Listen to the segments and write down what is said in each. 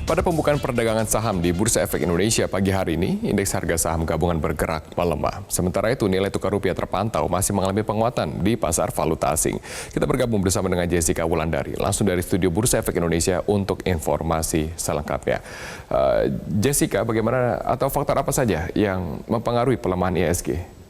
Pada pembukaan perdagangan saham di Bursa Efek Indonesia pagi hari ini, indeks harga saham gabungan bergerak melemah. Sementara itu, nilai tukar rupiah terpantau masih mengalami penguatan di pasar valuta asing. Kita bergabung bersama dengan Jessica Wulandari, langsung dari studio Bursa Efek Indonesia untuk informasi selengkapnya. Jessica, bagaimana atau faktor apa saja yang mempengaruhi pelemahan IHSG?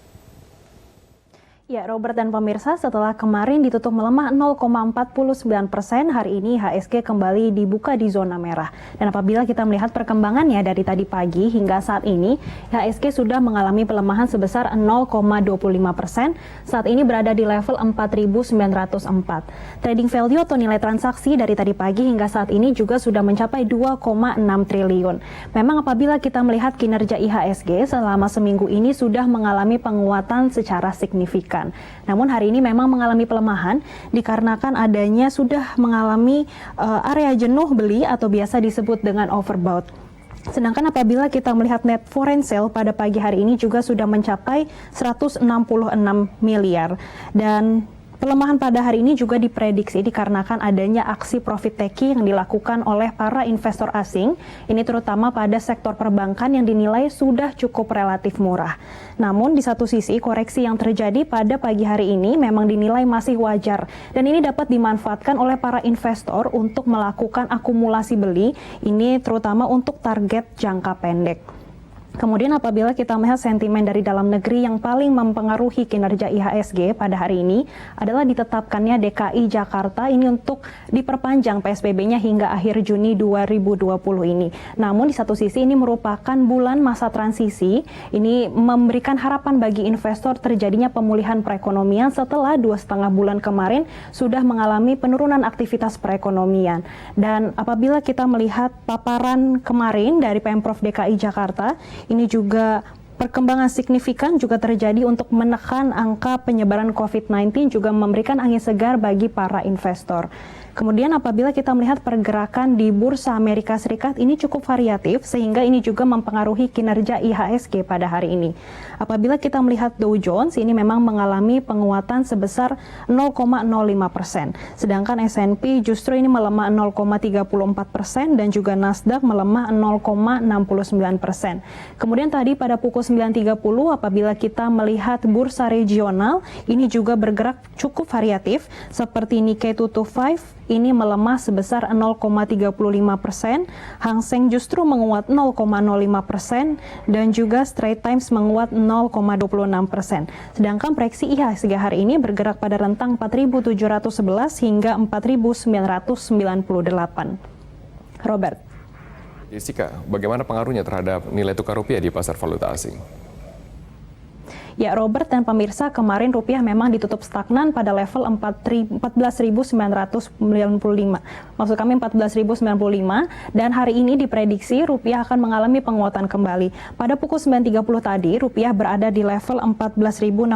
Ya, Robert dan pemirsa, setelah kemarin ditutup melemah 0,49%, hari ini IHSG kembali dibuka di zona merah. Dan apabila kita melihat perkembangannya dari tadi pagi hingga saat ini, IHSG sudah mengalami pelemahan sebesar 0,25%, saat ini berada di level 4.904. Trading value atau nilai transaksi dari tadi pagi hingga saat ini juga sudah mencapai 2,6 triliun. Memang apabila kita melihat kinerja IHSG selama seminggu ini sudah mengalami penguatan secara signifikan. Namun hari ini memang mengalami pelemahan dikarenakan adanya sudah mengalami area jenuh beli atau biasa disebut dengan overbought. Sedangkan apabila kita melihat net foreign sale pada pagi hari ini juga sudah mencapai 166 miliar dan pelemahan pada hari ini juga diprediksi dikarenakan adanya aksi profit taking yang dilakukan oleh para investor asing, ini terutama pada sektor perbankan yang dinilai sudah cukup relatif murah. Namun di satu sisi koreksi yang terjadi pada pagi hari ini memang dinilai masih wajar dan ini dapat dimanfaatkan oleh para investor untuk melakukan akumulasi beli, ini terutama untuk target jangka pendek. Kemudian apabila kita melihat sentimen dari dalam negeri yang paling mempengaruhi kinerja IHSG pada hari ini adalah ditetapkannya DKI Jakarta ini untuk diperpanjang PSBB-nya hingga akhir Juni 2020 ini. Namun di satu sisi ini merupakan bulan masa transisi, ini memberikan harapan bagi investor terjadinya pemulihan perekonomian setelah 2,5 bulan kemarin sudah mengalami penurunan aktivitas perekonomian. Dan apabila kita melihat paparan kemarin dari Pemprov DKI Jakarta, ini juga perkembangan signifikan juga terjadi untuk menekan angka penyebaran COVID-19 juga memberikan angin segar bagi para investor. Kemudian apabila kita melihat pergerakan di Bursa Amerika Serikat ini cukup variatif sehingga ini juga mempengaruhi kinerja IHSG pada hari ini. Apabila kita melihat Dow Jones ini memang mengalami penguatan sebesar 0,05%. Sedangkan S&P justru ini melemah 0,34% dan juga Nasdaq melemah 0,69%. Kemudian tadi pada pukul 9.30 apabila kita melihat bursa regional ini juga bergerak cukup variatif seperti Nikkei 225 ini melemah sebesar 0,35%, Hang Seng justru menguat 0,05% dan juga Straits Times menguat 0,26%. Sedangkan proyeksi IHSG hari ini bergerak pada rentang 4.711 hingga 4.998. Robert. Jessica, bagaimana pengaruhnya terhadap nilai tukar rupiah di pasar valuta asing? Ya, Robert dan pemirsa, kemarin rupiah memang ditutup stagnan pada level 14.995. Maksud kami 14.095 dan hari ini diprediksi rupiah akan mengalami penguatan kembali. Pada pukul 9.30 tadi rupiah berada di level 14.069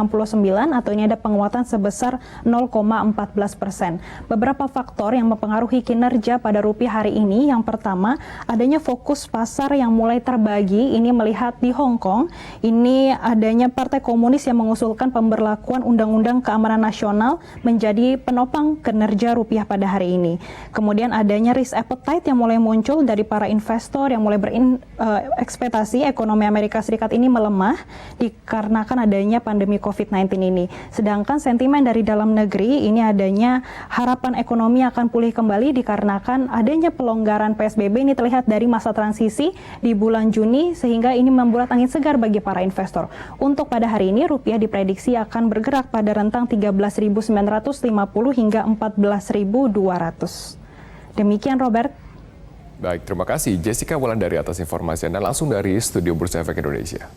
atau ini ada penguatan sebesar 0,14%. Beberapa faktor yang mempengaruhi kinerja pada rupiah hari ini, yang pertama adanya fokus pasar yang mulai terbagi, ini melihat di Hong Kong, ini adanya Partai Komunis yang mengusulkan pemberlakuan Undang-Undang Keamanan Nasional menjadi penopang kinerja rupiah pada hari ini. Kemudian adanya risk appetite yang mulai muncul dari para investor yang mulai berekspektasi ekonomi Amerika Serikat ini melemah dikarenakan adanya pandemi COVID-19 ini. Sedangkan sentimen dari dalam negeri ini adanya harapan ekonomi akan pulih kembali dikarenakan adanya pelonggaran PSBB ini terlihat dari masa transisi di bulan Juni sehingga ini membuat angin segar bagi para investor. Untuk pada hari ini rupiah diprediksi akan bergerak pada rentang 13.950 hingga 14.200. Demikian Robert. Baik, terima kasih Jessica Wulandari atas informasi Anda langsung dari studio Bursa Efek Indonesia.